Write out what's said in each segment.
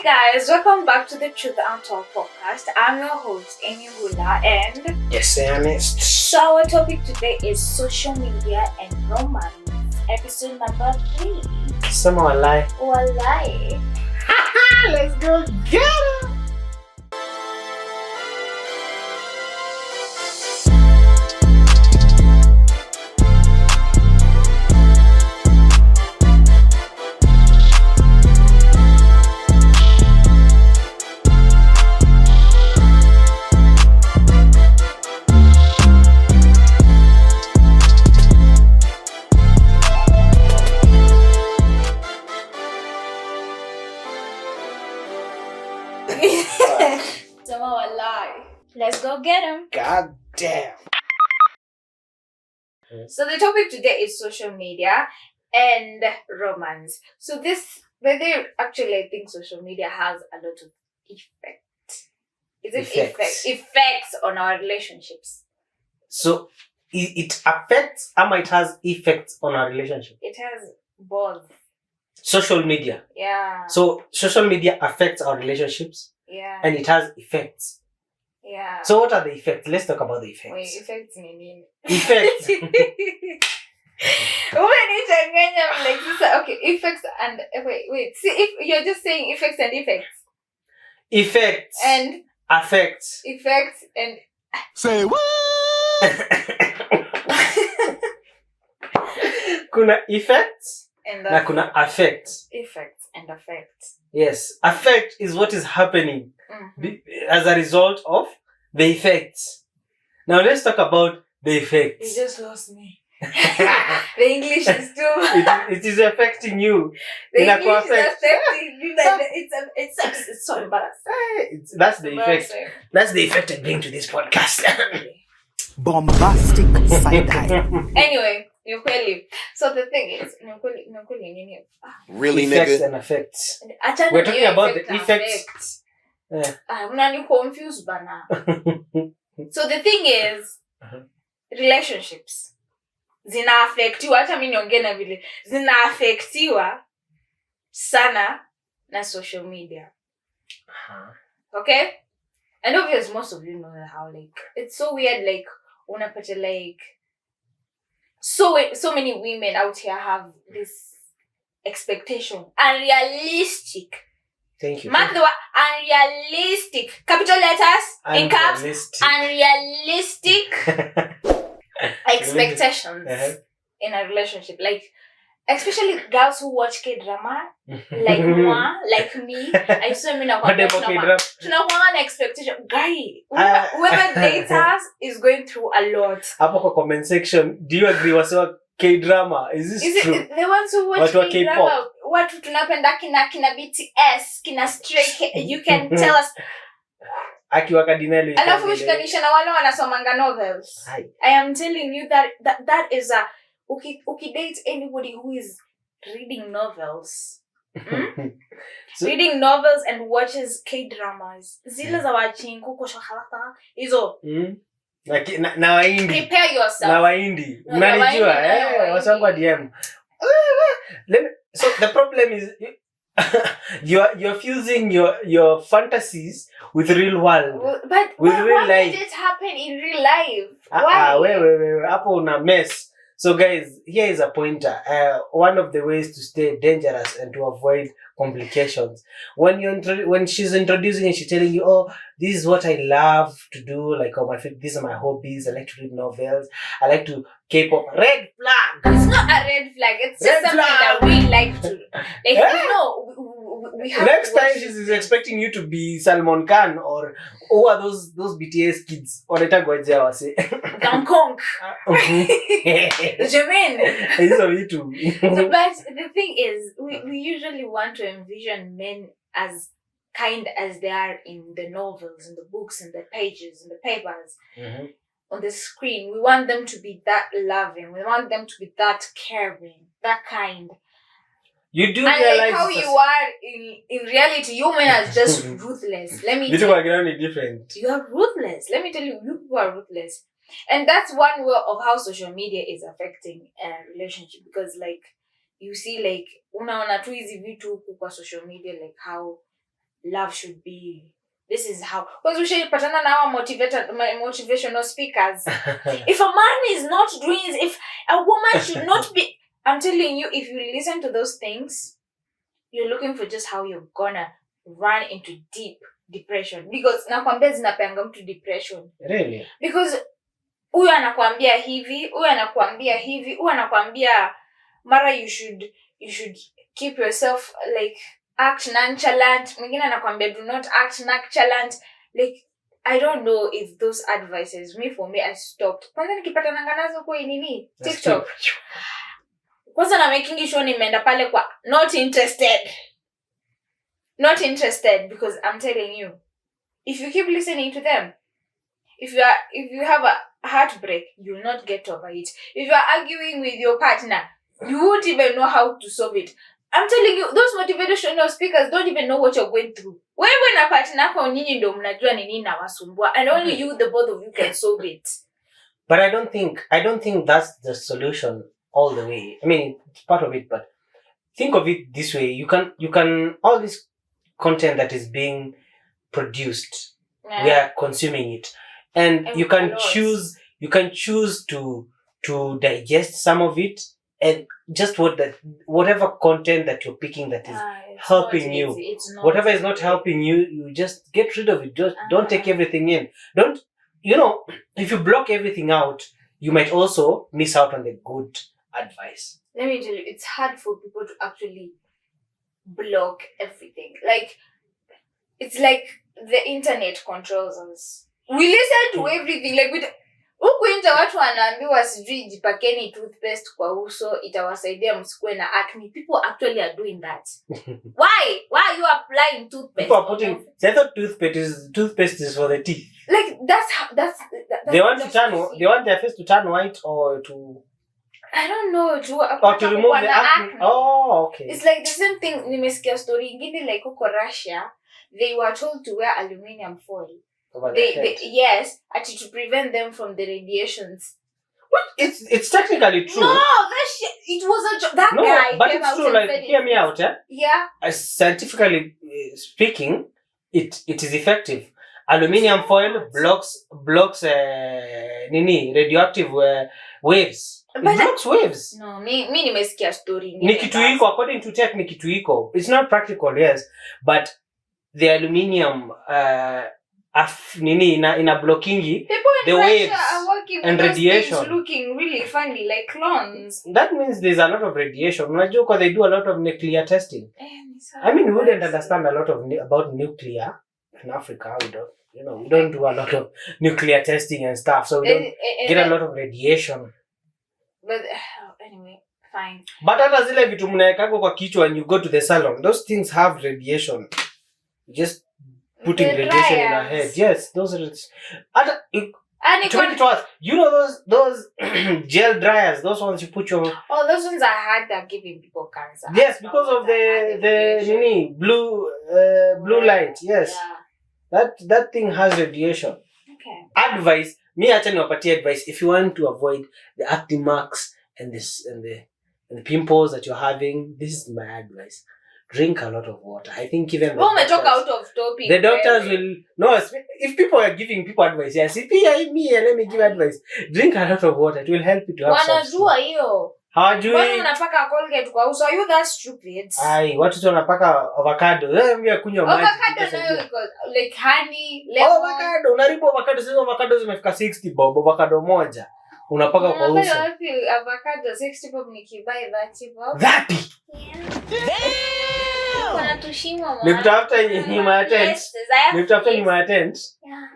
guys, welcome back to the Truth and Talk podcast. I'm your host, Amy Hula, and yes, honest. So our topic today is social media and romance, episode number 3. Some are lie. Walai. Let's go get it. Let's go get him. God damn. So the topic today is social media and romance. So I think social media has a lot of effect. Is it effects on our relationships? So it affects it has effects on our relationship. It has both. Social media. Yeah. So social media affects our relationships. Yeah. And it has effects. Yeah. So what are the effects? Let's talk about the effects. Wait, effects meaning? Effects. Okay, effects and wait. See, if you're just saying effects and effects. Effects. And affects. Effects and say what? Kuna effects and na kuna affects. Effects and affects. Yes, affect is what is happening as a result of the effects. Now let's talk about the effects. You just lost me. The English is too it is affecting you. The English is affecting you. It's so embarrassing. That's the effect. That's the effect I bring to this podcast. Bombastic side eye. Anyway, so the thing is, really, effects nigga? And effects. We're talking about the effects. I'm not confused, bana. So the thing is, relationships zinaafektiwa, hata mimi niongee na vile zinaafektiwa sana na social media. Okay? And obviously most of you know how it's so weird, unapata so many women out here have this expectation, unrealistic. Thank you. Mark the word unrealistic. Capital letters in caps. Unrealistic expectations in a relationship. Especially girls who watch K-drama, like moi, like me. I swear me tunakuwa na expectation. Guy, whoever dates us is going through a lot. Hapo kwa comment section, do you agree wasiwa K-drama? Is this true? The ones who watch K-drama, watu tunapenda kina BTS, kina Stray Kids, you can tell us. Akiwa kadinali. Alafu shikanisha na wale wanasomanga novels. I am telling you that is a date anybody who is reading novels. Reading novels and watches K-dramas. Zile za wachingu kwa shahalata. Hizo. Na waindi. Prepare yourself. Na waindi. Mnanijua wasangwa DM. So the problem is you're fusing your fantasies with real world. But real why life. did it happen in real life? Why? Wait. Hapo una mess. So guys, here is a pointer. One of the ways to stay dangerous and to avoid complications. When she's introducing and she's telling you, oh, this is what I love to do. These are my hobbies. I like to read novels. I like to K-pop. Red flag. It's not a red flag. It's just something that we like to. We have. Next time she's expecting you to be Salman Khan or who are those BTS kids? Wanaita goje wase. Gangkong. Jermaine. But the thing is, we usually want to envision men as kind as they are in the novels, in the books, in the pages, in the papers, on the screen. We want them to be that loving. We want them to be that caring, that kind. You do and realize how you are in reality, you men are just ruthless. Let me tell you. Different. You are ruthless. Let me tell you, you people are ruthless. And that's one way of how social media is affecting a relationship, because you see unaona tu hizi vitu huku kwa social media, how love should be. This is how. Because we should patana now motivational speakers. If a man is not doing it, if a woman should not be, I'm telling you, if you listen to those things, you're looking for just how you're gonna run into deep depression. Because nakwambia zinapeanga mtu depression. Really? Because huyu anakuambia hivi, huyu anakuambia mara you should keep yourself like act nonchalant. Mwingine anakuambia do not act nonchalant. Like I don't know if those advices, for me I stopped. Kwanza nikipata nanganazo kwa nini? TikTok. Kwanza na making sure nimeenda pale kwa not interested. Not interested, because I'm telling you, if you keep listening to them, if you have a heartbreak, you'll not get over it. If you are arguing with your partner, you won't even know how to solve it. I'm telling you, those motivational speakers don't even know what you're going through. Wewe na partner yako nyinyi ndio mnajua ni nini inawasumbua, and only you, the both of you, can solve it. But I don't think that's the solution all the way. I mean, it's part of it, but think of it this way: you can all this content that is being produced, we are consuming it, and you can choose to digest some of it, and just whatever content that you're picking that is helping you, whatever is not helping you, you just get rid of it. Just don't take everything in. Don't, if you block everything out, you might also miss out on the good advice. Let me tell you, it's hard for people to actually block everything. Like, it's like the internet controls us. We listen to everything. Like, huku nje watu wanaambiwa sijui jipakeni toothpaste kwa uso itawasaidia msikuwe na acne. People actually are doing that. Why are you applying toothpaste? People are putting, I thought toothpaste is for the teeth. Like, that's they want their face to turn white, or to, I don't know, to remove the acne. Oh, okay. It's like the same thing. Nimesikia story ingine like huko Russia, they were told to wear aluminium foil. Yes, actually to prevent them from the radiations. What? It's technically true. No, it was a joke. That guy. But it's true. Like, hear me out, eh? Yeah. Scientifically speaking, it is effective. Aluminium foil blocks radioactive waves. It blocks waves. No, me nimesikia story. Ni kitu iko, according to tech, ni kitu iko. It's not practical, yes, but the aluminium ina blocking the waves and radiation. Looking really funny, like clones. That means there's a lot of radiation. Unajua because they do a lot of nuclear testing. I mean, we wouldn't understand a lot about nuclear in Africa. We don't do a lot of nuclear testing and stuff, so we don't get a lot of radiation. But anyway, fine. But hata zile vitu mnaekako kwa kichwa when you go to the salon, those things have radiation. Just putting radiation in our head. Yes, those are. To make it worse, those gel dryers, those ones you put your. Oh, those ones are hard. They're giving people cancer. Yes, because of the blue light. Yes, yeah. That thing has radiation. Okay. Advice. Me acha niwapatie advice. If you want to avoid the acne marks and the pimples that you're having, this is my advice. Drink a lot of water. I think even talk out of topic. The doctors will if people are giving people advice. Yes, if let me give advice. Drink a lot of water. It will help you to have soft skin. Wanajua hiyo. Hawajui. Mbona unapaka Colgate kwa uso? Are you that stupid? Ai, watu wanapaka avocado. Mimi kunywa maji. Avocado nayo like honey, lemon. Avocado, unaribu avocado, sasa avocado zimefika 60 bob, avocado moja. Unapaka kwa uso. Avocado 60 bob nikibuy 30 bob. 30. Kuna tushimo mwa. Nikutafuta nyuma ya tent. Nikutafuta nyuma ya tent.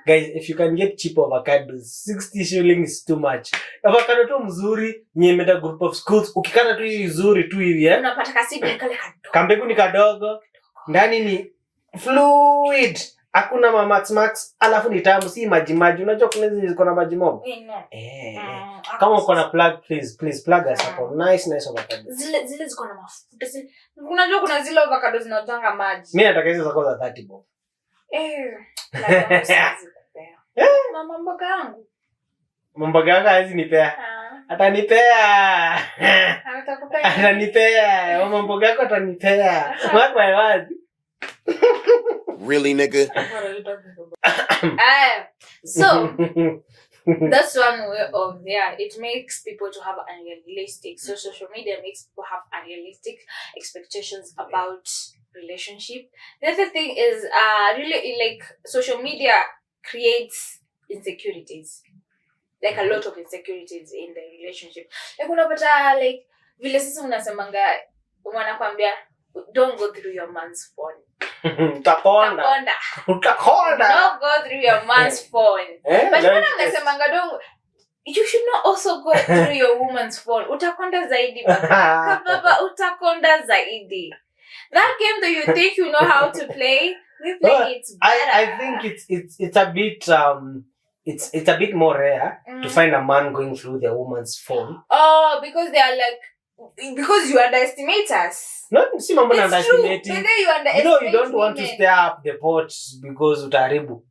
Guys, if you can get cheap avocados, 60 shillings is too much. Avocado tu mzuri, nyemeda group of schools, ukikata tu vizuri tu hivi unapata kasidi kale kadogo. Kambegu ni kadogo. Ndani ni fluid. Hakuna max, alafu ni tamu, si maji. Unajua kuna hizi ziko na maji mob. Kama uko na plug, please plug us hapo. Nice avocado. Zile ziko na mafuta. Unajua kuna zile avocado zinatanga maji. Mimi nataka hizo zako za 30 bob. Mamboga yangu hizi nipea. Atanipea. Atanipea. Mamboga yako atanipea. Wapi wapi? really, nigga? What are you talking about? So that's one way of it makes people to have unrealistic. So social media makes people have unrealistic expectations about relationship. The other thing is really like social media creates insecurities. Like a lot of insecurities in the relationship. Like unapata like vile sasa unasemanga wanakwambia don't go through your man's phone. Utakonda. Don't go through your man's phone. But when unasemanga don't, you should not also go through your woman's phone. Utakonda zaidi baba. Utakonda zaidi. That game that you think you know how to play, we play it better. I think it's a bit it's a bit more rare to find a man going through their woman's phone. Oh, because they are like, because you underestimate us. Not see mambo na underestimating. You know you don't want to stir up the pot because utaharibu.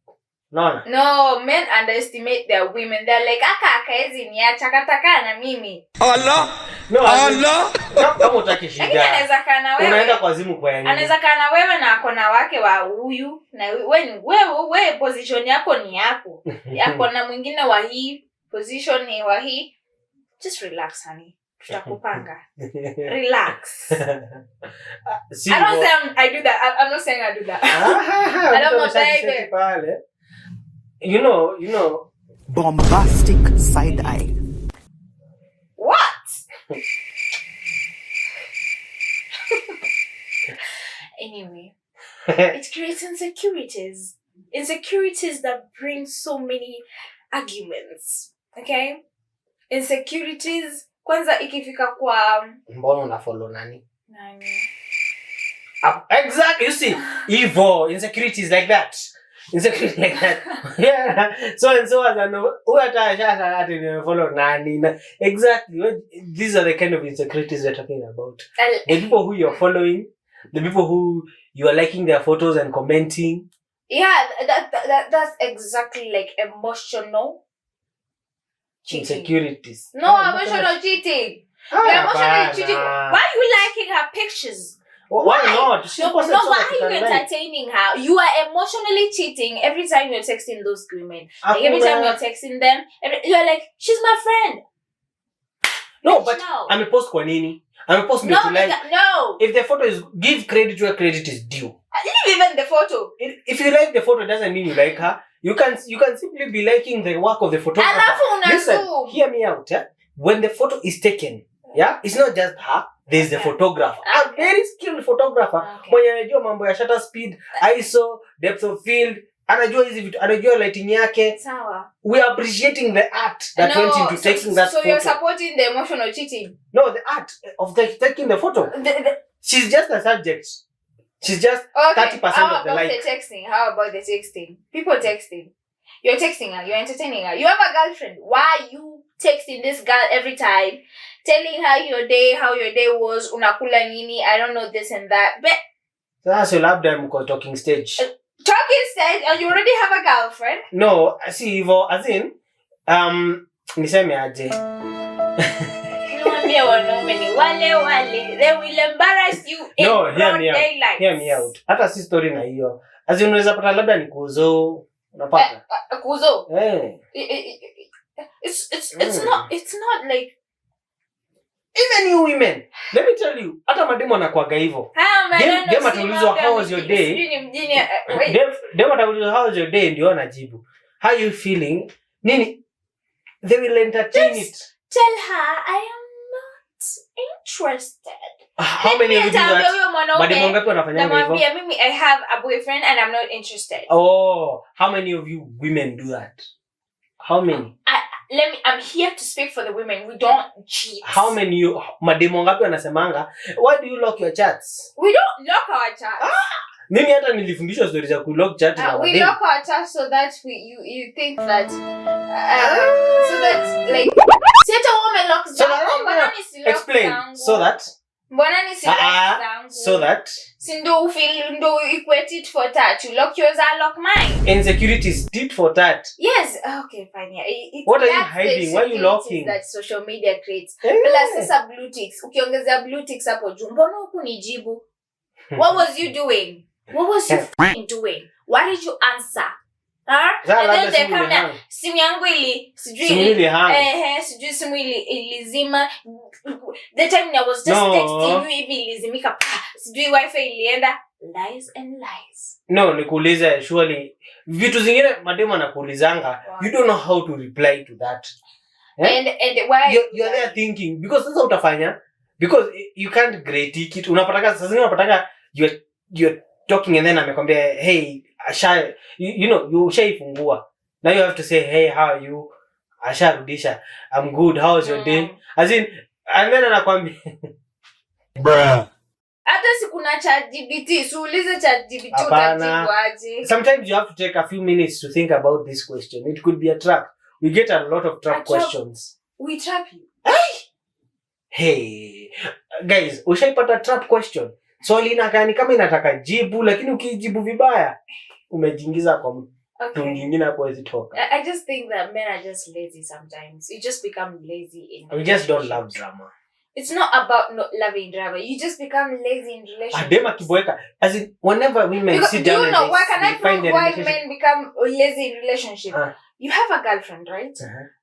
No, men underestimate their women. They're like, aka hizi niacha kataka na mimi. Allah. No, Allah. Kama utaki shida. Anaweza kana wewe. Unaenda kwa zimu kwa nini? Anaweza kana wewe na akona wake wa huyu na wewe position yako ni yako. Yako na mwingine wa hii position ni wa hii. Just relax honey. Tutakupanga. Relax. I don't say I do that. I'm not saying I do that. I don't want that. You know. Bombastic side eye. What? Anyway, it creates insecurities. Insecurities that bring so many arguments. Okay? Insecurities. Kwanza ikifika kwa mbona unafollow nani? Exactly, you see, evil insecurities like that. Insecurity like that. Yeah. So and so as I know who at follow nani. Exactly. These are the kind of insecurities we're talking about. The people who you're following, the people who you are liking their photos and commenting. Yeah, that's exactly like emotional cheating. Insecurities. No, emotional cheating. You're emotionally cheating. Why are you liking her pictures? Why not? Why are you entertaining her? You are emotionally cheating every time you're texting those women. Like every time you're texting them, you're like, she's my friend. No, but I'm a post kwa nini? I'm a post me to like. No. If the photo is, give credit where credit is due. Leave even the photo. If you like the photo, doesn't mean you like her. You can simply be liking the work of the photographer. Listen, hear me out. Yeah? When the photo is taken, it's not just her. There's the photographer. A very skilled photographer. Mwenye anajua mambo ya shutter speed, ISO, depth of field, anajua hizi vitu, anajua lighting yake. Sawa. We are appreciating the art that went into taking that photo. So you're supporting the emotional cheating? No, the art of taking the photo. She's just a subject. She's just 30% of the light. How about the texting? People texting. You're texting her. You're entertaining her. You have a girlfriend. Why are you texting this girl every time? Telling her how your day was. Unakula nini. I don't know this and that. But that's your lab them talking stage. Talking stage? And you already have a girlfriend? No. See, Ivo, as in, niseme aje. They will embarrass you in broad daylight. Hear me out. Hata si story na hiyo. As in, unaweza pata labda ni kuzo. Unapata? Kuzo? Hey. It's not like even you women. Let me tell you. Hata mademo anakuaga hivyo. Dem ataulizwa how was your day? Dem ataulizwa how was your day ndio anajibu. How you feeling? Nini? They will entertain it. Tell her I am not interested. How many of you do that? Mademo ngapi wanafanya hivyo? Mimi I have a boyfriend and I'm not interested. Oh, how many of you women do that? How many? I'm here to speak for the women. We don't cheat. How many you mademo ngapi wanasemanga? Why do you lock your chats? We don't lock our chats. Mimi hata nilifundishwa stories za ku-lock chat na mademo. We lock our chats so that you think that so that like set a woman locks down. Explain. So that mbona ni so that sindo feel ndo equate it for that. You lock yours, I lock mine. Insecurity is tit for that. Yes. Okay, fine. Yeah. What are you hiding? Why are you locking? That social media creates. Plus sasa blue ticks. Ukiongezea blue ticks hapo juu. Mbona hukunijibu? What was you doing? What was you f***ing doing? Why did you answer? Huh? Sasa And labda then simu they come imehang. down. Simu yangu sijui Simu ilihang. sijui simu ilizima. The time I was just No. texting you hivi ilizimika. Sijui wifi ilienda. Lies and lies. No, nikuulize surely vitu zingine mademu anakuulizanga, you don't know how to reply to that. And why You're there thinking because sasa utafanya because you can't critique it. Unapataka sasa zingine unapataka you're talking and then amekwambia hey asha you know you shaifungua. Now you have to say hey how are you? Asharudisha. I'm good. How was your day? As in and then anakwambia Bruh. hata siku na ChatGPT, suulize ChatGPT Hapana. utajibu aje. Sometimes you have to take a few minutes to think about this question. It could be a trap. We get a lot of trap questions. We trap you. Hey, guys, ushaipata trap question? Swali inakaa ni kama inataka jibu lakini ukijibu vibaya umejiingiza kwa mtu mwingine hapo hawezi toka. I just think that men are just lazy sometimes. You just become lazy in We just don't love drama. It's not about not loving drama. You just become lazy in relationships. Adema kiboeka. As in, whenever women Because, sit do down you know and why can I define prove their why relationship. men become lazy in relationship? You have a girlfriend, right?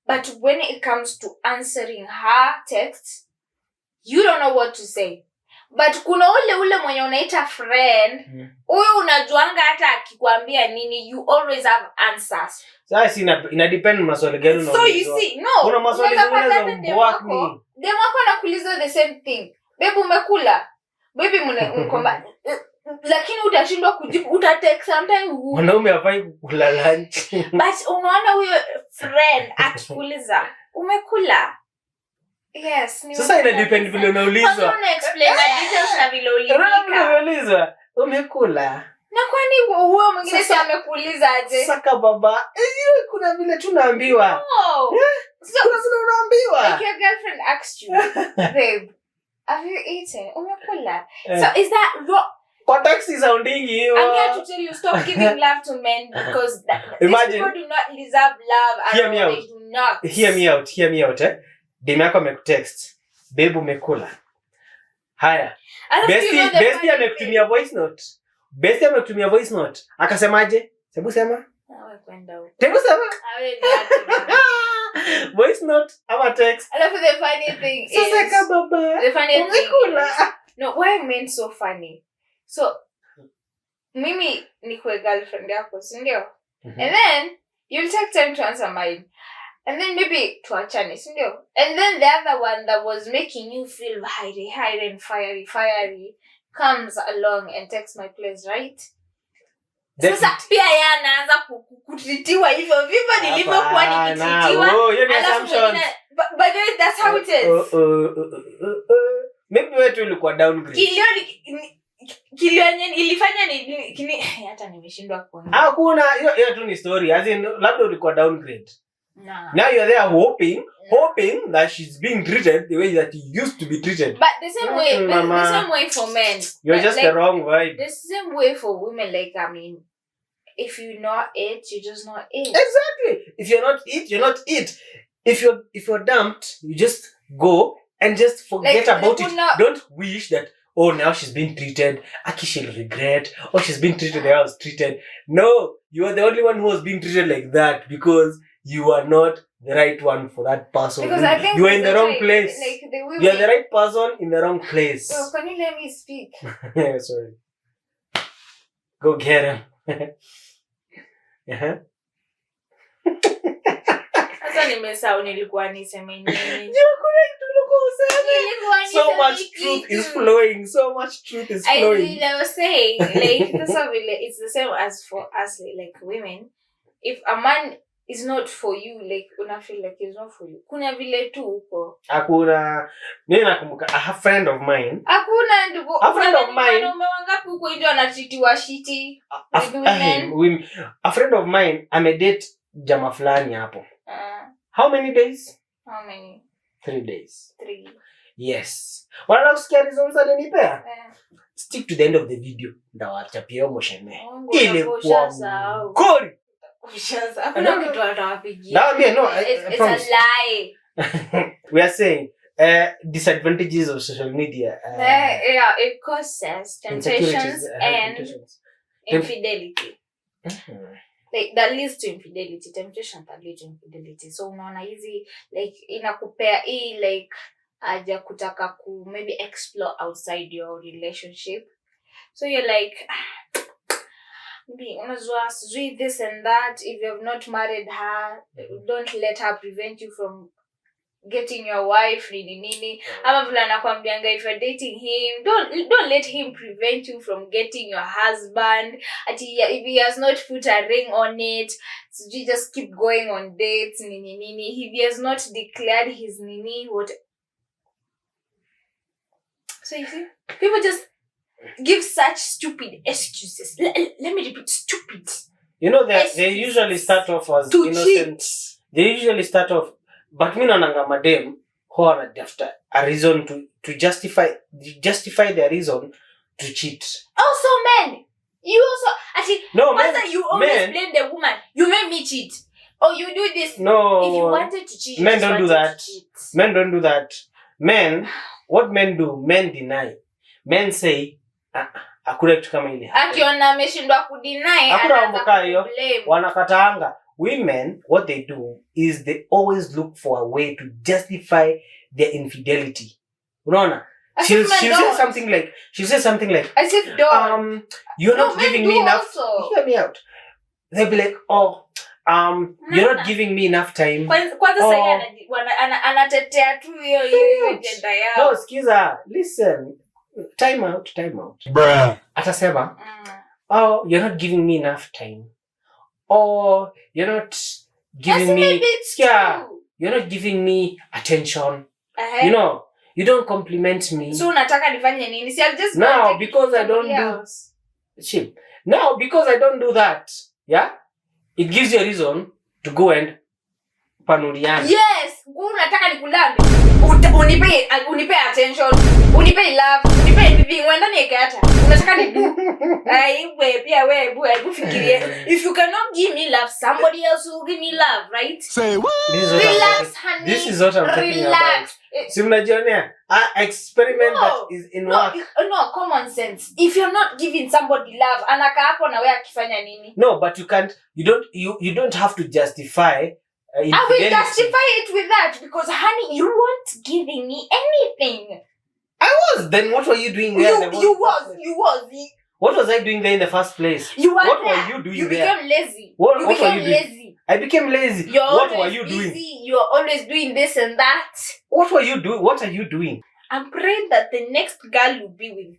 But when it comes to answering her texts, you don't know what to say. But kuna ule mwenye unaita friend, huyo unajuanga hata akikwambia nini, you always have answers. Sasa ina depend maswali gani unaulizwa. So you see, no. Kuna maswali zingine za mbwak ni. Demu wako anakuuliza the same thing. Babe umekula? Baby mkomba. Lakini utashindwa kujibu, utatext sometimes. Mwanaume hafai kula lunch. But unaona huyo friend akikuuliza, umekula? Yes. Sasa ina depend vile unaulizwa. Kwanza una explain the details na vile ulipika. Unaulizwa, umekula? Na kwani huyo mwingine si amekuuliza aje? Saka baba. Kuna vile tunaambiwa. No. Kuna vile unaambiwa. Like your girlfriend asked you, babe, have you eaten? Umekula? So is that wrong? Kwa taxi sounding hiyo. I'm here to tell you, stop giving love to men because Imagine, these people do not deserve love at hear me all. out. They do not. Hear me out. Demu yako amekutext. Babe umekula. Haya. Bestie amekutumia voice note. Bestie amekutumia voice note. Akasemaje? Hebu sema. Awe kwenda huko. Hebu sema. Awe niache. Voice note ama text. I love the funny thing is. Sasa ka baba. The funny thing Umekula. is. No, why men so funny? So mimi niko girlfriend yako, si ndio? And then you'll take time to answer mine. And then maybe tuachane, si ndio? And then the other one that was making you feel high and fiery comes along and takes my place, right? Sasa pia yeye anaanza kutritiwa hivyo nilivyokuwa nikitritiwa. Oh, hiyo ni assumption. But that's how it is. Maybe wewe ulikuwa downgrade. Kilio yenye ilifanya ni hata nimeshindwa kuongea. Hakuna hiyo tu ni story. As in labda ulikuwa downgrade. Nah. Now you're there hoping that she's being treated the way that you used to be treated. But the same way, the same way for men. You're just like, the wrong vibe. The same way for women. Like, I mean, if you're not it, you just not it. Exactly. If you're not it, you're not it. If you're dumped, you just go and just forget like, about it. Don't wish that, oh, now she's been treated. Aki, she'll regret. Oh, she's been treated the way I was treated. No, you are the only one who was being treated like that because you are not the right one for that person. Because I think you are in the wrong place. Like the women, you are the right person in the wrong place. So can you let me speak? Sorry. Go get him. Uh-huh. Sasa nimesahau nilikuwa niseme nini. So much truth is flowing. I was saying, like, it's the same as for us, like women. If a man is not for you, like, una feel like he's not for you. Kuna vile tu uko. Hakuna. Mimi nakumbuka a friend of mine. Hakuna ndugu. A friend of mine. Wangapi uko ndio anatitiwa shiti? A friend of mine amedate jamaa fulani hapo. How many days? How many? 3 days. 3. Yes. Wanataka kusikia reasons alinipea? Stick to the end of the video. Ndawachapia moshene. Ile kwa ngori. Hakuna kitu atawapigia. No, it's a lie. We are saying disadvantages of social media. It causes temptations and infidelity. Like that leads to infidelity, temptation that leads to infidelity. So unaona hizi like inakupea hii like aja kutaka ku maybe explore outside your relationship. So you're like maybe unazua this and that. If you have not married her, don't let her prevent you from getting your wife nini. Ama vile anakuambianga if you're dating him, don't let him prevent you from getting your husband. If he has not put a ring on it, so you just keep going on dates nini. If he has not declared his nini, what? So you see, people just give such stupid excuses. Let me repeat, stupid. You know they usually start off as innocent. Cheat. They usually start off, but me naonanga madem huwa wanatafuta a reason to justify their reason to cheat. Also men, you also you always blame the woman. You made me cheat. Or you do this. No. If you wanted to cheat, Men don't do that. Men don't do that. Men, what men do? Men deny. Men say hakuna kitu kama ile. Akiona ameshindwa kudeny anaanza kublame. Wanakataanga. Women, what they do is they always look for a way to justify their infidelity. Unaona? She'll say something like as if don't. You're not giving me enough. Hear me out. They'll be like, you're not giving me enough time. Kwanza sasa anatetea tu hiyo agenda yao. No, skiza. Listen. Time out. Bruh. Atasema, you're not giving me enough time. Or you're not giving me you're not giving me attention. You know, you don't compliment me. So unataka nifanye nini? See, I'll just now because I don't do that, yeah, it gives you a reason to go and panuriana. Yes, unataka nikulambe. Unipe attention, unipe love, unipe everything. Wenda nikata. Unataka nidu. Wewe pia wewe fikirie. If you cannot give me love, somebody else will give me love, right? Say what? Relax, honey. This is what I'm talking about. Si mnajionea experiment that is in work. No, common sense. If you're not giving somebody love, anaka hapo na wewe akifanya nini? No, but you don't have to justify I will justify it with that because honey, you weren't giving me anything. I was. Then what were you doing there? You was. What was I doing there in the first place? What were you doing there? You became lazy. What became were you doing? lazy. I became lazy. What were you doing? You're always doing this and that. What were you doing? What are you doing? I'm praying that the next girl you be with,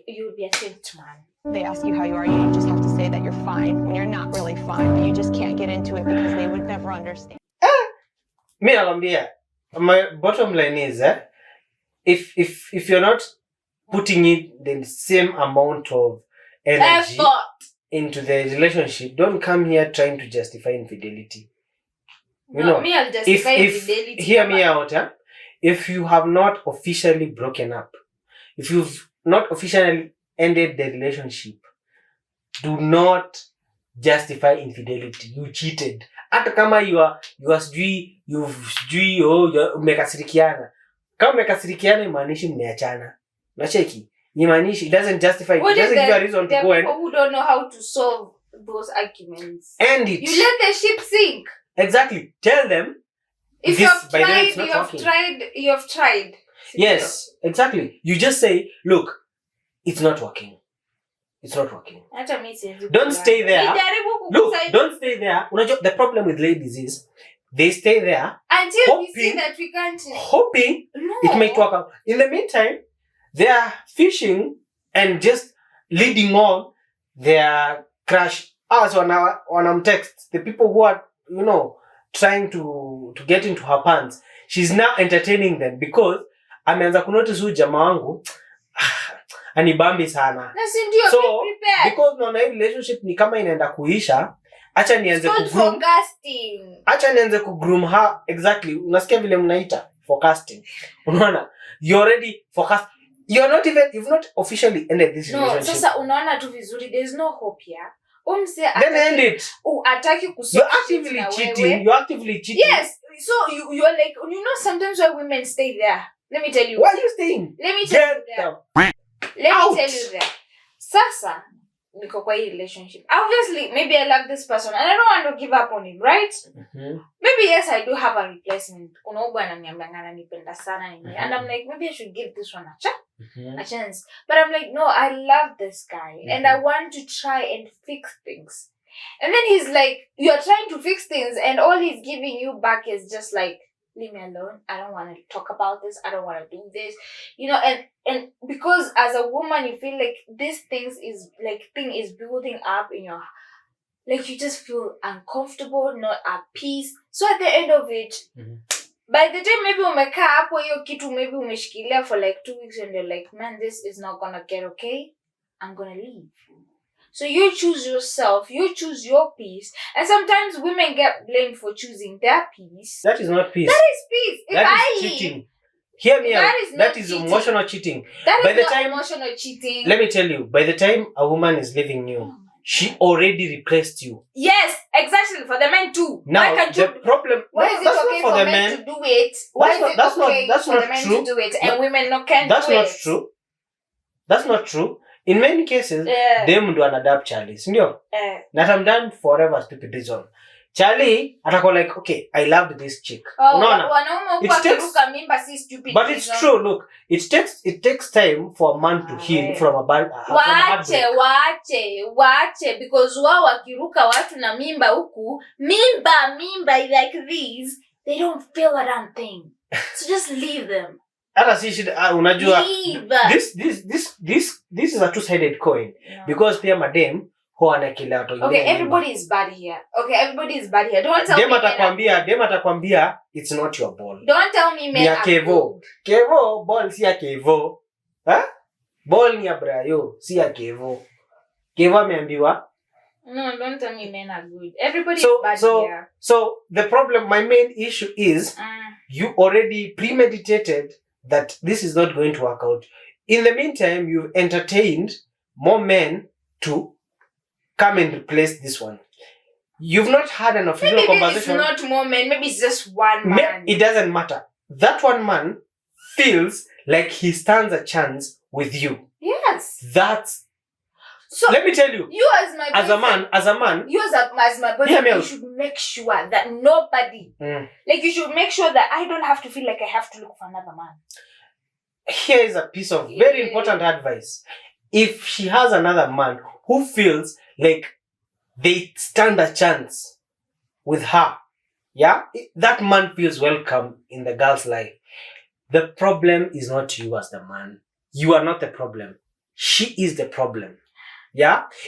you'll be a changed man. They ask you how you are, you just have to say that you're fine when you're not really fine, but you just can't get into it because they would never understand. Me nakwambia, my bottom line is if you're not putting in the same amount of energy into the relationship, don't come here trying to justify infidelity. You know, me I'll justify infidelity. Hear me out, if you have not officially broken up, if you've not officially ended the relationship, do not justify infidelity. You cheated. Hata kama umekasirikiana. Kama umekasirikiana imaanishi mmeachana. Unacheki? Imaanishi it doesn't justify. It doesn't give you a reason to go and people who don't know how to solve those arguments. End it. You let the ship sink. Exactly. Tell them if you have tried. Yes, exactly. You just say, look, it's not working. Don't stay there. Look, don't stay there. The problem with ladies is they stay there until we see that we can't. Hoping it might work out. In the meantime, they are fishing and just leading on their crush. As on text, the people who are, trying to get into her pants. She's now entertaining them because ameanza kunotice huyu jamaa wangu anibambi sana. So because naona hii relationship ni kama inaenda kuisha, acha nianze kugroom her. Exactly. Unasikia vile mnaita forecasting. Unaona? You already forecast. You've not officially ended this relationship. No, sasa unaona tu vizuri, there's no hope here. Then end it. Ataki You're actively cheating. Yes. So you're like, sometimes why women stay there. Let me tell you. Why are you staying? Let me tell you there. Sasa, niko kwa hii relationship, obviously maybe I love this person and I don't want to give up on him, right? Maybe yes, I do have a replacement. Kuna huyu ananiambia ananipenda sana nini, and I'm like, maybe I should give this one a chance. But I'm like, no, I love this guy and I want to try and fix things. And then he's like, you're trying to fix things and all he's giving you back is just like, leave me alone. I don't want to talk about this. I don't want to do this. You know, and because as a woman, you feel like this thing is building up in your, like you just feel uncomfortable, not at peace. So at the end of it, by the time maybe umekaa hapo hiyo kitu maybe umeshikilia for like 2 weeks and you're like, man, this is not gonna get okay. I'm gonna leave. So you choose yourself, you choose your peace. And sometimes women get blamed for choosing their peace. That is not peace. That is peace. That is cheating. Hear me out. That is emotional cheating. That is not emotional cheating. Let me tell you, by the time a woman is leaving you, she already replaced you. Yes, exactly. For the men too. Now, the problem... Why is it okay for men to do it? Why is it okay for the men to do it and women can't do it? That's not true. That's not true. In many cases, them do an adapt Charlie. That I'm done forever stupid reason. Charlie, atakuwa like, okay, I loved this chick. No. But it's true, look. It takes time for a man to heal from a bad Wache, because wao wakiruka watu na mimba huku, mimba like these, they don't feel a damn thing. So just leave them. Unajua, this is a two-sided coin. Because pia madem ho anakila watu. Okay, everybody is bad here. Don't tell me. Dem atakwambia it's not your ball. Don't tell me men are Kevo. Kevo ball si ya Kevo. Ball ni ya Brayo, si ya Kevo. Kevo ameambiwa. No, don't tell me men are good. Everybody is bad here. So the problem, my main issue is you already premeditated that this is not going to work out. In the meantime, you've entertained more men to come and replace this one. You've not had an official conversation. Maybe it's not more men, maybe it's just one man. It doesn't matter. That one man feels like he stands a chance with you. Yes. So let me tell you. You as my boyfriend, as a man, you as my boyfriend, you should make sure that nobody, like you should make sure that I don't have to feel like I have to look for another man. Here is a piece of very important advice. If she has another man who feels like they stand a chance with her, that man feels welcome in the girl's life. The problem is not you as the man. You are not the problem. She is the problem.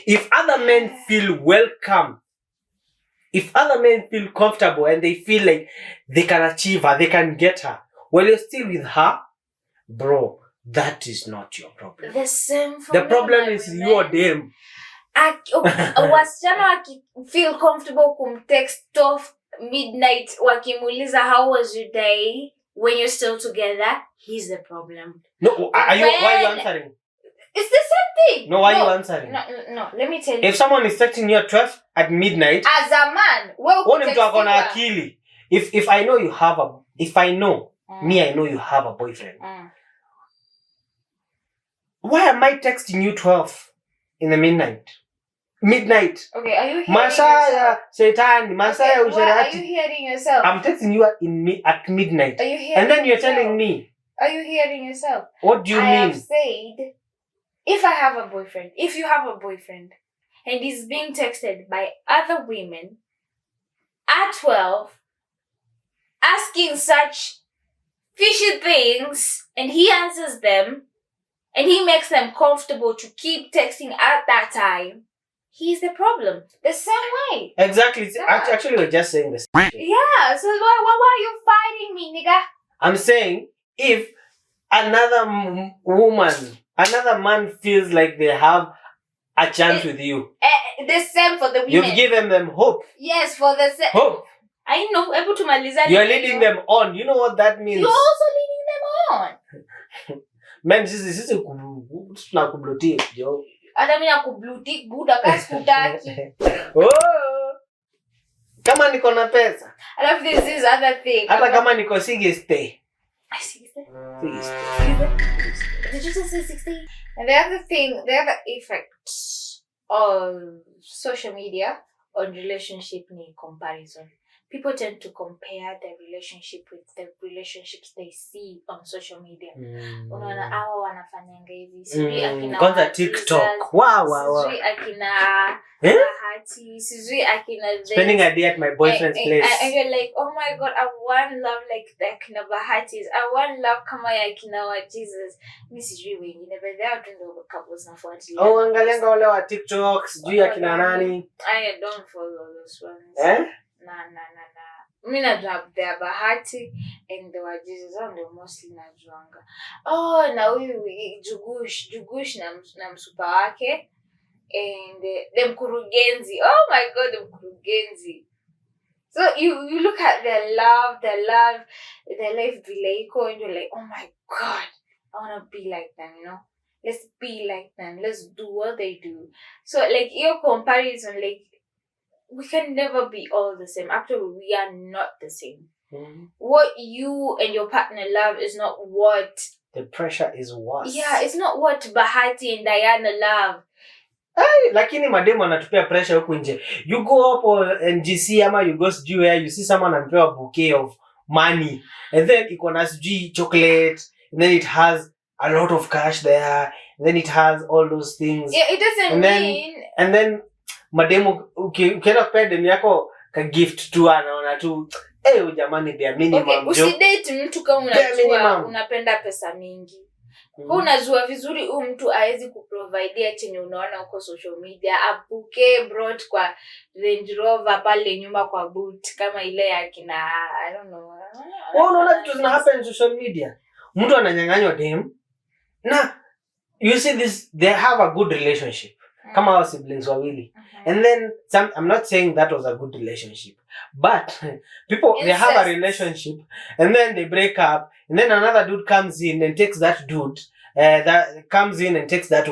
If other men feel welcome, if other men feel comfortable and they feel like they can achieve her, they can get her, while you're still with her, bro, that is not your problem. The same for the problem is you or them. Wasichana feel comfortable kumtext off midnight wakimuuliza how was your day when you're still together. He's the problem. No, why are you answering? It's the same thing. No, why are you answering? No, let me tell you. If someone is texting you at 12 at midnight, as a man, if I know you have I know you have a boyfriend. Why am I texting you 12 in the midnight? Okay, are you hearing Masaya, Satan, Masaya, are you hearing yourself? I'm texting you at midnight. Are you hearing and then you're yourself? telling me. Are you hearing yourself? What do you mean? I have said, if I have a boyfriend, if you have a boyfriend, and he's being texted by other women at 12, asking such fishy things, and he answers them, and he makes them comfortable to keep texting at that time, he's the problem. The same way. Exactly. Actually, we're just saying this. Yeah, so why are you fighting me, nigga? I'm saying, if another man feels like they have a chance with you. The same for the women. You've given them hope. Yes, for the same. Hope. I know, able to maliza. You're leading them on. You know what that means? You're also leading them on. Man, this is tunakublotia, yo. Hata mimi nakubluti buda kasi kutaki. Oh. Kama niko na pesa. I love this other thing. Hata kama niko sigiste. I see it. Did you just say 60? And the other effect on social media on relationship ni comparison. People tend to compare their relationship with the relationships they see on social media. Unaona hao wanafanyanga hivi. Sijui akina kwanza TikTok. Wow. Sijui akina Bahati. Sijui akina spending a day at my boyfriend's place. And you're like, oh my god, I want love like the akina Bahatis. I want love kama ya akina wa Jesus. Mimi sijui wengine. But there are two couples nafuatilia. Angalianga wale wa TikTok. Sijui akina nani. I don't follow those ones. Nah. Mimi najua the Bahati and the Jesus are the mostly najuanga. Na huyu Jugush na msupa wake and the mkurugenzi. Oh my god, the mkurugenzi. So you look at their life vileiko and you're like, oh my god, I want to be like them, you know. Let's be like them. Let's do what they do. So like your comparison, like we can never be all the same. Actually, we are not the same. What you and your partner love is not what... The pressure is worse. Yeah, it's not what Bahati and Diana love. Lakini mademu anatupea pressure huku nje. You go up on NGC ama you go sijui where you see someone anapewa bouquet of money. And then iko na sijui chocolate. And then it has a lot of cash there. And then it has all those things. Yeah, it doesn't mean... And then mademu ukienda kupea demu yako ka gift tu anaona tu jamani dia minimum. Okay, usidate mtu kama unajua unapenda pesa mingi. Kwa unajua vizuri huyu mtu haezi kuprovide chenye unaona huko social media. Apuke brought kwa Range Rover pale nyuma kwa boot kama ile ya kina I don't know. Unaona vitu zina happen social media. Mtu ananyang'anywa dem. Na you see this, they have a good relationship. Kama our siblings wawili. And then I'm not saying that was a good relationship, but people they have a relationship and then they break up and then another dude comes in and takes that dude that comes in and takes that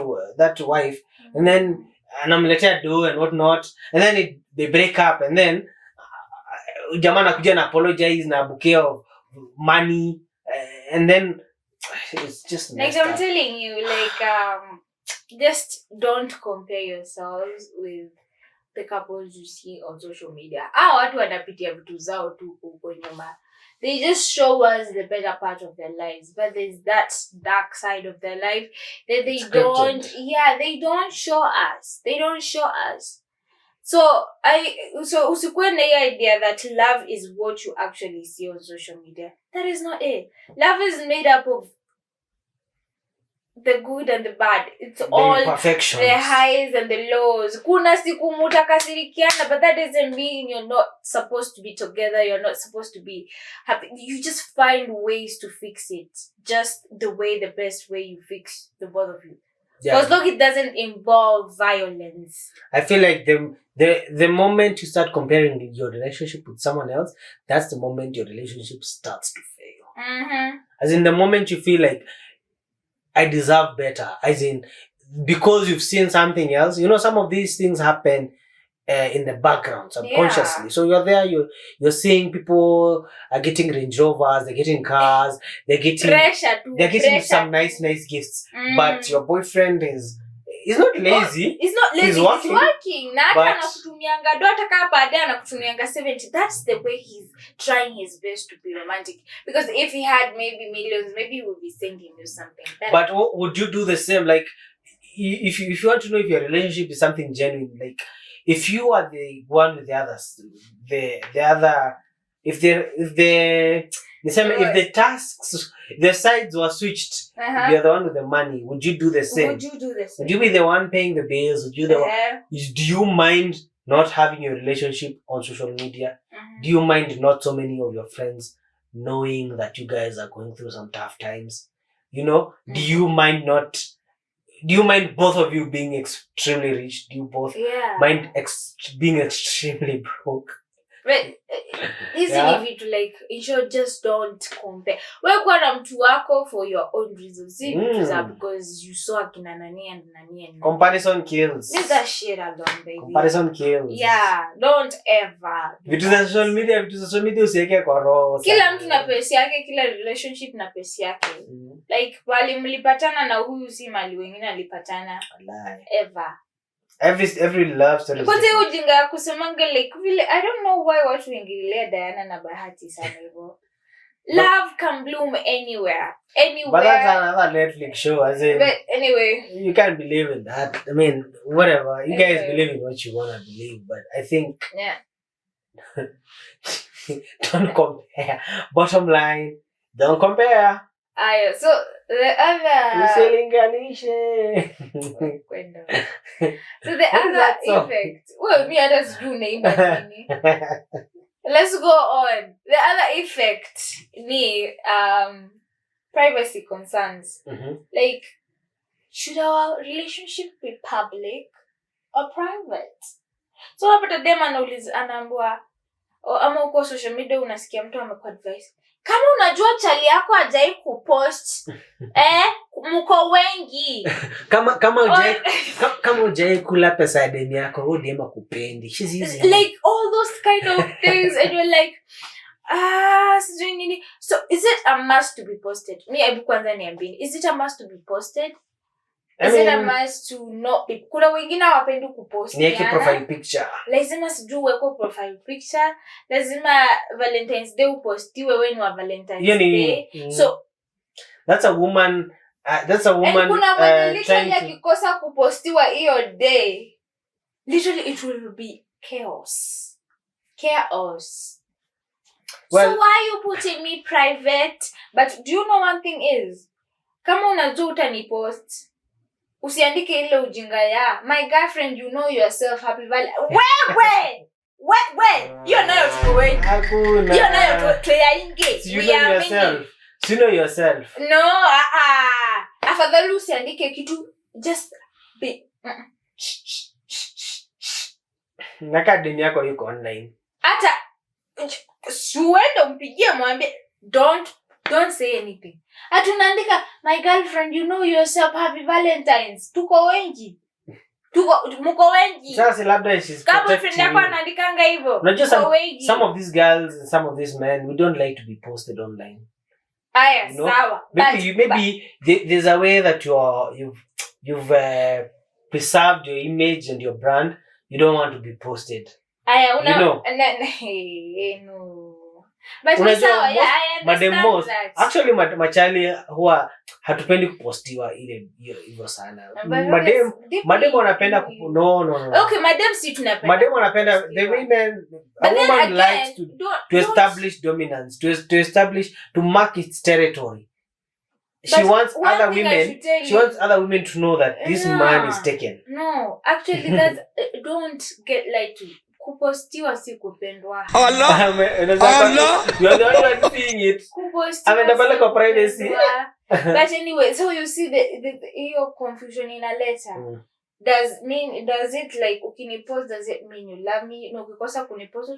wife and then anamletea do and what not and then they break up and then jamaa anakuja na apologize na bouquet of money and then it's just like I'm telling you just don't compare yourselves with the couples you see on social media. Watu wanapitia vitu zao tu huko nyuma. They just show us the better part of their lives, but there's that dark side of their life that they don't show us. They don't show us. So usikuwe na hiyo idea that love is what you actually see on social media. That is not it. Love is made up of the good and the bad. It's the all imperfections. The highs and the lows. Kuna siku mutakasirikiana, but that doesn't mean you're not supposed to be together. You're not supposed to be happy. You just find ways to fix it. Just the best way you fix the both of you. Yeah. As long as it doesn't involve violence. I feel like the moment you start comparing your relationship with someone else, that's the moment your relationship starts to fail. As in the moment you feel like I deserve better, as in because you've seen something else. You know, some of these things happen in the background subconsciously. Yeah. So you're there, you're seeing people are getting Range Rovers, they're getting cars, they're getting some nice gifts. But your boyfriend is not lazy. He's not lazy. He's working. Na hata anakutumianga dota kama baadaye anakutumianga 70. That's the way he's trying his best to be romantic. Because if he had maybe millions, maybe he would be sending you something better. But would you do the same? Like, if you want to know if your relationship is something genuine, like if you are the one with the others, the other, if the tasks, the sides were switched, you're the one with the money, would you do the same? Would you be the one paying the bills? Would you do you mind not having your relationship on social media? Do you mind not so many of your friends knowing that you guys are going through some tough times? You know, do you mind both of you being extremely rich? Do you both mind being extremely broke? But easily vitu like in short, just don't compare. Wewe kuwa na mtu wako for your own reasons. See because you saw akina nani and nani. Comparison kills. Leave that shit alone, baby. Comparison kills. Yeah, don't ever. Vitu za social media usiweke kwa roho. Kila mtu na pesi yake, kila relationship na pesi yake. Like wali mlipatana na huyu si mali wengine alipatana. Ever. Every love story is But different. ujinga ya kusemanga like vile I don't know why watu wengilia Diana na Bahati sana hivyo. Love can bloom anywhere. But that's another Netflix show, as in, But anyway, you can't believe in that. I mean, whatever. You guys Anyway. believe in what you want to believe, but I think yeah. don't compare. Bottom line, don't compare. So the other Usilinganishe. Kwenda. So the What is other that song? effect. Well, me hata sijui naimba nini. Let's go on. The other effect ni privacy concerns. Like, should our relationship be public or private? So unapata dem anaambiwa ama uko social media unasikia mtu amekuadvise. Kama unajua chali yako hajai kupost mko wengi. Kama hujai kula pesa ya deni yako, huyo dem akupendi. She's easy. Like all those kind of things and you're like sijui nini. So is it a must to be posted? Mi hebu kwanza niambie. Is it a must to be posted? Is it a must to not be? Kuna wengine hawapendi kupost. Niweke profile picture. Lazima sijui uweke profile picture. Lazima Valentine's Day upostiwe when wa Valentine's Day. So that's a woman and kuna mwenye literally akikosa kupostiwa hiyo day, literally it will be chaos. Well, so why are you putting me private? But do you know one thing is, kama unajua utanipost, usiandike ile ujinga ya my girlfriend, you know yourself, happy Val. Wewe hiyo nayo tuwe. Hakuna. Hiyo nayo tuya inge. You know yourself. No, afadhali usiandike kitu, just be Naka deni yako yuko online. Hata suende mpigie mwambie don't say anything. Atunaandika my girlfriend, you know yourself, happy Valentine's. Mko wengi. Sasa labda she's kama protecting friend yako anaandikanga hivyo. Unajua some of these girls and some of these men, we don't like to be posted online. Aya, sawa. Maybe there's a way that you've preserved your image and your brand. You don't want to be posted. Aya, no. But sawa, yeah, I understand that. Actually machali huwa hatupendi kupostiwa ile hivyo sana. Madem wanapenda no. Okay, madem si tunapenda. Madem wanapenda the women. A woman likes to establish dominance, to establish, to mark its territory. She wants other women to know that this man is taken. No, actually that's don't get lied to. Kupostiwa si kupendwa. Allah. You are the only one seeing it. Kupostiwa kwa privacy. But anyway, so you see the your confusion in a letter. Does it like ukinipost, does it mean you love me? No, ukikosa kunipost,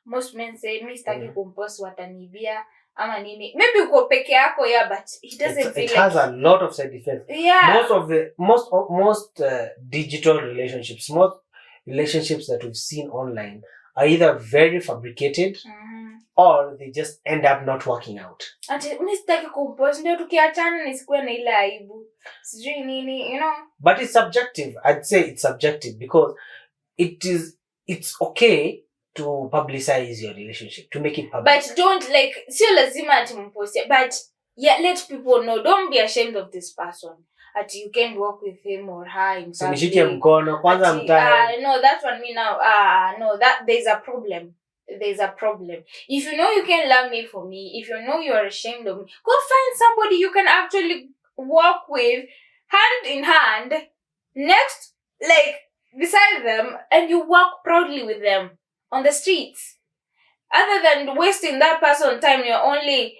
most men say mi sitaki kumpost watanibia ama nini. Maybe uko peke yako, yeah, but it doesn't feel it has a lot of side effects. Yeah. Most digital relationships, most relationships that we've seen online are either very fabricated or they just end up not working out. Ati mimi sitaki kumpost ndio tukiachana nisikuwe na ile aibu. Sijui nini, you know. But it's subjective. I'd say it's subjective because it's okay to publicize your relationship, to make it public. But don't like sio lazima ati mpost, but yeah, let people know. Don't be ashamed of this person. Ati you can work with him or her in some Nishike mkono kwanza mtae. No, that's what me now. No, that there's a problem. There's a problem. If you know you can love me for me, if you know you're ashamed of me, go find somebody you can actually work with, hand in hand, next, like beside them, and you walk proudly with them on the streets. Other than wasting that person's time, you're only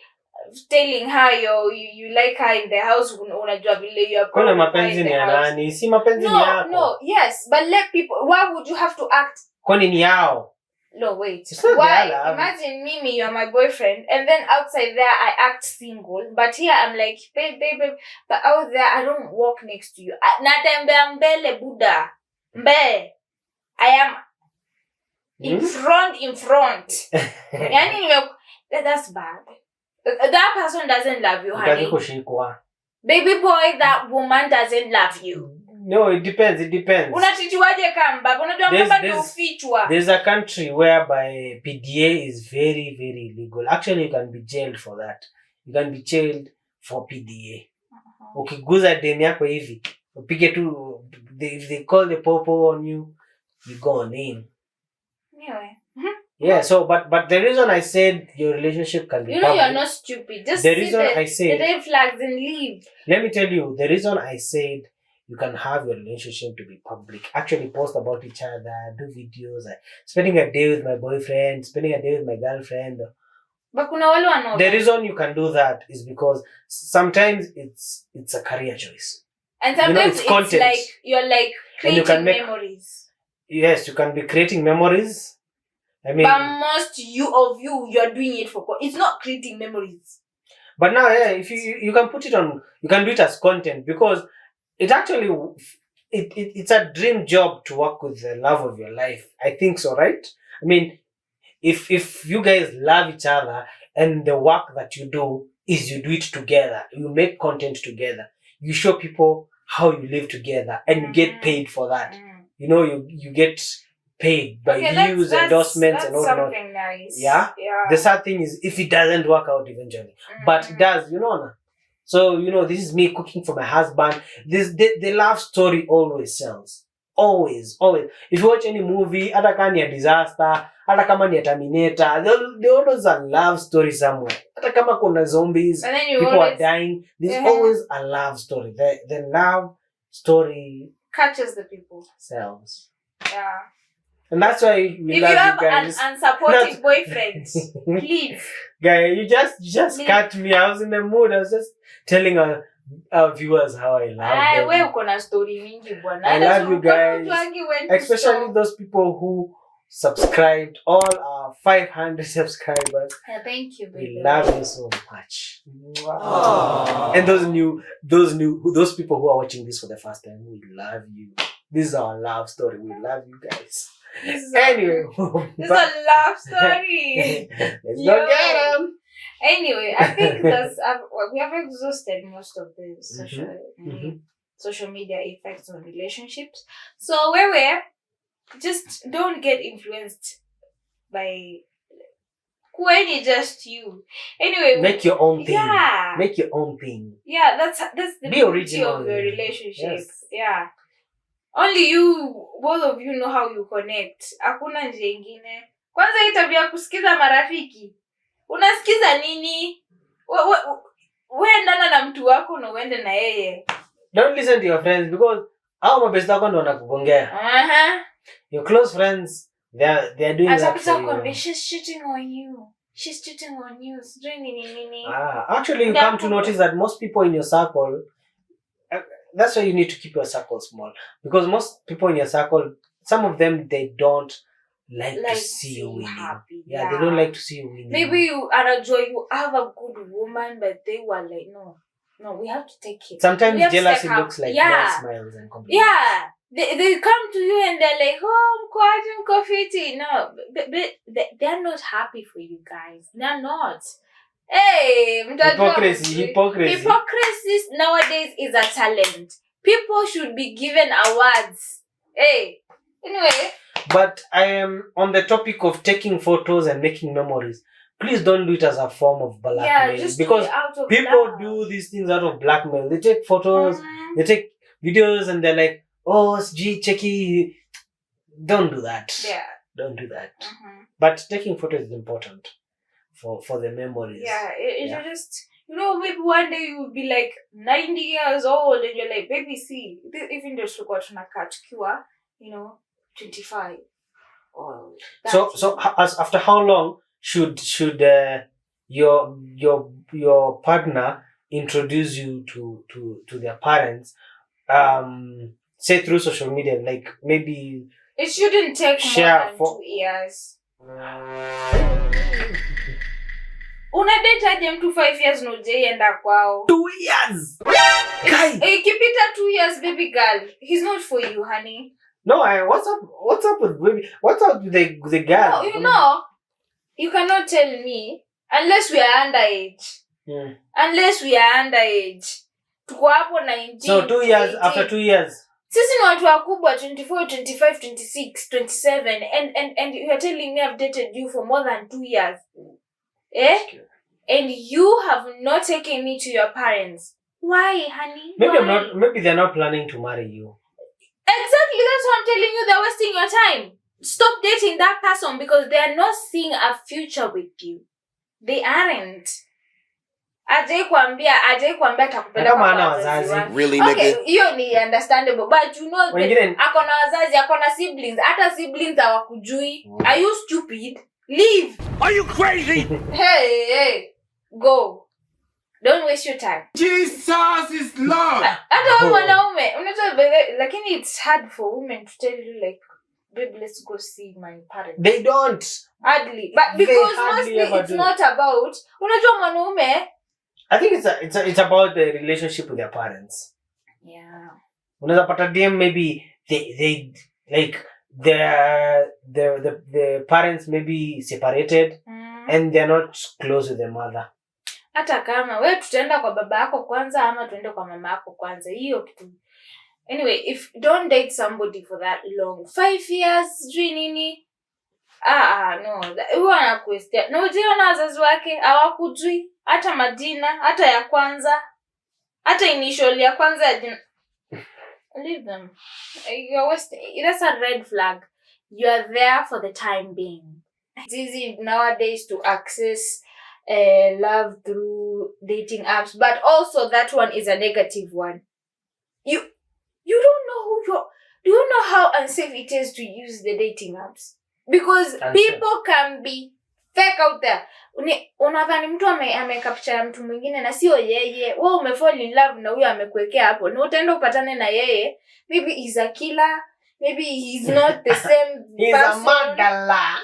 telling her you like her in the house, unajua vile you are kuna mapenzi ni nani? Si mapenzi ni yako. No, yes, but let people. Why would you have to act? Kwani ni yao. No, wait. Why? Imagine me, you're my boyfriend, and then outside there I act single, but here I'm like, babe, but out there I don't walk next to you. Natembea mbele Buddha. Mbe. I am in front. Yani that's bad. That person doesn't love you, honey. Baby boy, that woman doesn't love you. No, it depends. Unatitiwaje kama mbaba? Unajua mbaba ndio ufichwa. There's a country whereby PDA is very, very illegal. Actually, you can be jailed for that. You can be jailed for PDA. Ukiguza demu yako hivi, upige tu, if they call the popo on you, you go on in. Anyway. Yeah, so but the reason I said your relationship can be You know public, you're not stupid. Just the see reason I said, the red flags and leave. let me tell you, the reason I said you can have your relationship to be public. Actually post about each other, do videos, like spending a day with my boyfriend, spending a day with my girlfriend. But kuna wale wanao. The reason you can do that is because sometimes it's a career choice. And sometimes it's content. like you're like creating you can make, memories. Yes, you can be creating memories. I mean, but most you're doing it for. It's not creating memories. But now, yeah, if you can put it on, you can do it as content because it actually it's a dream job to work with the love of your life. I think so, right? I mean, if you guys love each other and the work that you do is you do it together, you make content together, you show people how you live together, and you get paid for that. You know, you get paid by views, endorsements, and all that. That's something nice. Yeah? The sad thing is if it doesn't work out eventually. But it does, you know. So, you know, this is me cooking for my husband. The love story always sells. Always. If you watch any movie, hata kama ni a disaster, hata kama ni a Terminator, there always a love story somewhere. Hata kama kuna zombies, people are dying, there's always a love story. The love story catches the people. Sells. Yeah. And that's why we if love you have you guys. an unsupportive boyfriend, please. Guy, you just cut me. I was in the mood. I was just telling our viewers how I love them. Wewe uko na story mingi bwana. I love you guys. Especially those people who subscribed, all our 500 subscribers. Yeah, thank you, baby. We love you so much. Aww. And those people who are watching this for the first time, we love you. This is our love story. We love you guys. Anyway, this is a love story. Let's go get them. Anyway, I think we have exhausted most of the social media effects on relationships. So where we're just don't get influenced by when just you. Anyway, make your own thing. Yeah. Make your own thing. Yeah, that's the beauty of your relationship. Yes. Yeah. Only you, both of you know how you connect. Hakuna njia ingine. Kwanza hii tabia kusikiza marafiki. Unasikiza nini? Wewe ndana na mtu wako na uende na yeye. Don't listen to your friends because hao mabesti wako ndo wanakugongea. Your close friends, they are doing that for you. She's cheating on you. She's cheating on you. Actually, you come to notice that most people in your circle, that's why you need to keep your circle small. Because most people in your circle, some of them, they don't like to see you winning. Happy. Yeah, they don't like to see you winning. Maybe you have a good woman, but they were like, no, we have to take it. Sometimes jealousy looks like smiles and compliments. Yeah. They come to you and they're like, mko fiti. No, but they're not happy for you guys. They're not. Hey, hypocrisy nowadays is a talent. People should be given awards. Hey, anyway. But I am on the topic of taking photos and making memories. Please don't do it as a form of blackmail. Just because people do these things out of blackmail. They take photos, they take videos, and they're like, oh, gee, checky. Don't do that. Yeah. Don't do that. But taking photos is important for the memories. Yeah, you just, maybe one day you'll be like 90 years old and you're like, baby, see, even though she got on a cat cure, 25. Oh, so after how long should your partner introduce you to their parents? Say through social media, like maybe it shouldn't take more than 2 years. Unadate aje mtu 5 years no jaienda kwao? 2 years. Guy. Ikipita 2 years, baby girl, he's not for you, honey. No, what's up with baby? What's up with the girl? No, you cannot tell me unless we are underage. Unless we are underage. Tuko hapo 19. So 2 years, 18. After 2 years. Sisi ni watu wakubwa 24, 25, 26, 27 and you are telling me I've dated you for more than 2 years. And you have not taken me to your parents. Why, honey? Why? Maybe they're not planning to marry you. Exactly, that's what I'm telling you. They're wasting your time. Stop dating that person because they are not seeing a future with you. They aren't. Ajai kuambia atakupeleka Kama kwa hana wazazi wazazi. wake. Really, Okay, nigga? hiyo ni understandable, but you know Wengine- akona wazazi, akona siblings, hata siblings hawakujui. Are you stupid? Leave. Are you crazy? Hey, go. Don't waste your time. Jesus is Lord. Hata wewe mwanaume, unajua lakini it's hard for women to tell you like, babe, let's go see my parents. They don't. Hardly. But They because hardly mostly ever it's do. not about, unajua mwanaume. I think it's about the relationship with their parents. Yeah. Unaweza pata DM, maybe they like the parents maybe separated and they're not close with their mother. Hata kama wewe tutaenda kwa baba yako kwanza ama tuende kwa mama yako kwanza, hiyo kitu. Anyway, if don't date somebody for that long, 5 years, nini? No. Huwa anakuestia. Na ujiona wazazi wake hawakujui hata majina, hata ya kwanza, hata initial ya kwanza ya jina. Leave them. You're wasting. That's a red flag. You are there for the time being. It's easy nowadays to access love through dating apps, but also that one is a negative one. You don't know who you're. Do you know how unsafe it is to use the dating apps? Because Unsafe. people can be fake out there. Unadhani mtu amekapcha ya mtu mwingine na sio yeye. Wewe umefall in love na huyo amekuwekea hapo. Na utaenda upatane na yeye. Maybe he's a killer. Maybe he's not the same He's person. a murderer.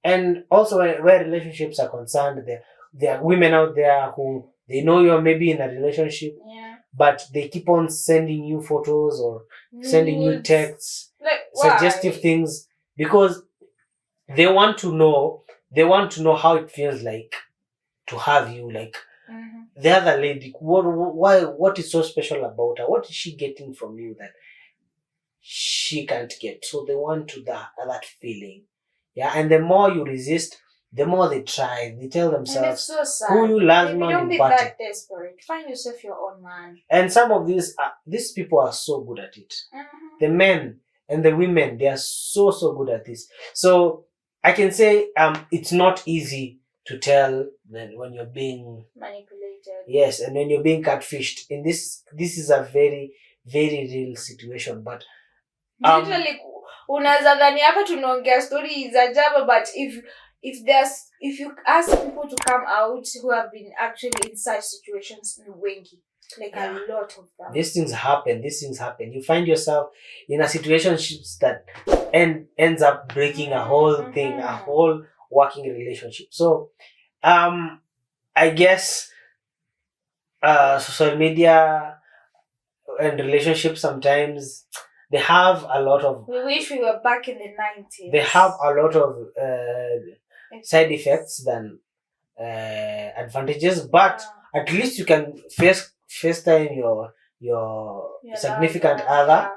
And also where relationships are concerned, there are women out there who they know you're maybe in a relationship, Yeah. but they keep on sending you photos or sending you Nudes. texts, Like, why? suggestive things, because they want to know how it feels like to have you, like the other lady. What is so special about her? What is she getting from you that she can't get? So they want to that feeling. Yeah, and the more you resist, the more they try. They tell And it's themselves, so sad. who you last Baby, man don't in be party. that desperate. Find yourself your own man. And some of these people are so good at it. The men and the women, they are so good at this. So I can say it's not easy to tell when you're being Manipulated. yes, and when you're being catfished. In this is a very real situation. But Literally, unaweza dhani hapa tunaongea story za jaba, but if you ask people to come out who have been actually in such situations, ni wengi. Like a lot of them. these things happen. You find yourself in a situationships that ends up breaking a whole thing, a whole working relationship. So I guess social media and relationships sometimes they have a lot of We wish we were back in the 90s. they have a lot of side effects than advantages, but at least you can FaceTime your significant other.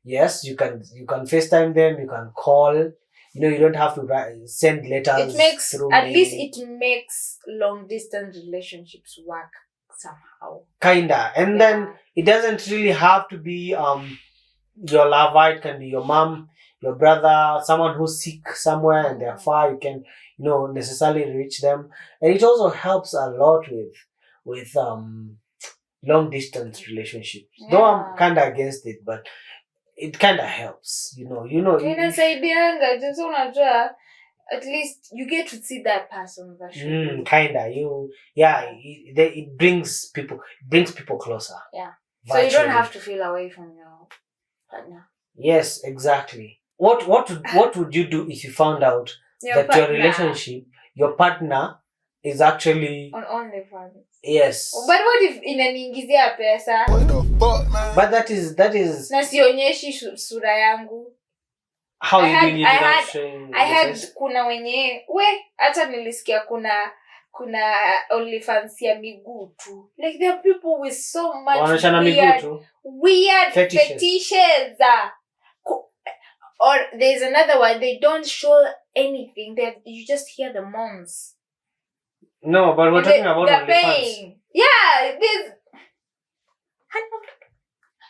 Yes, you can FaceTime them, you can call. You don't have to send letters. It makes through at mail. least it makes long distance relationships work somehow. Kinda. And then it doesn't really have to be your lover. It can be your mom, your brother, someone who's sick somewhere and they're far. You can necessarily reach them, and it also helps a lot with long distance relationships. Though I'm kinda against it, but it kinda helps. Inasaidianga just unajua at least you get to see that person version. Kinda. It brings people closer. Yeah. So you don't Virtually. have to feel away from your partner. Yes, exactly. What would you do if you found out that your relationship, your partner is actually on OnlyFans? yes. But what if inaniingizia pesa What the fuck, man? But that is na sionyeshi sura yangu? how I you had- doing it I without had- showing I your had face? kuna wenye hata nilisikia kuna kuna OnlyFans ya miguu tu. Like there are people with so much Wanaonyeshana miguu tu. weird fetishes. Or there's another one, they don't show anything. You just hear the moans. No, but we're talking about the OnlyFans. pain. Yeah, there's... I'm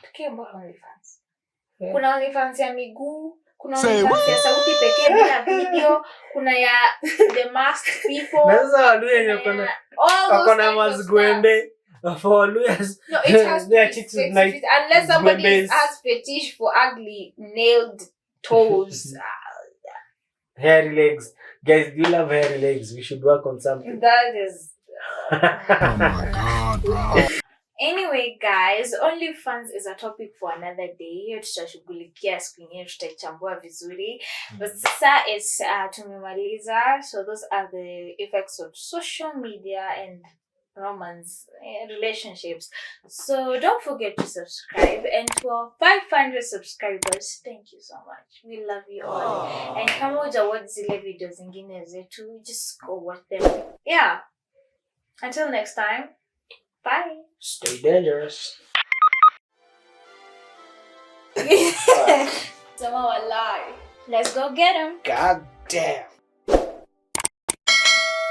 talking about OnlyFans. Yeah. Kuna OnlyFans ya miguu, kuna OnlyFans ya sauti pekee bila video, kuna ya the masked people. Na sasa Waluya yenye kuna mazgwembe. For Waluyas. No, it has to their be chicks sexy like unless somebody gwembes. has fetish for ugly nailed toes. Hairy legs. Guys, do you love hairy legs? We should work on something. That is... Oh my God, bro. Anyway guys, OnlyFans is a topic for another day. Hiyo tutashughulikia siku nyingine, tutaichambua vizuri. But sasa it's tumemaliza. So those are the effects of social media and romance relationships. So don't forget to subscribe, and to our 500 subscribers, thank you so much. We love you all. And kama hujawatch zile video zingine zetu, just go watch them. Yeah. Until next time. Bye. Stay dangerous. Let's go get him. God damn.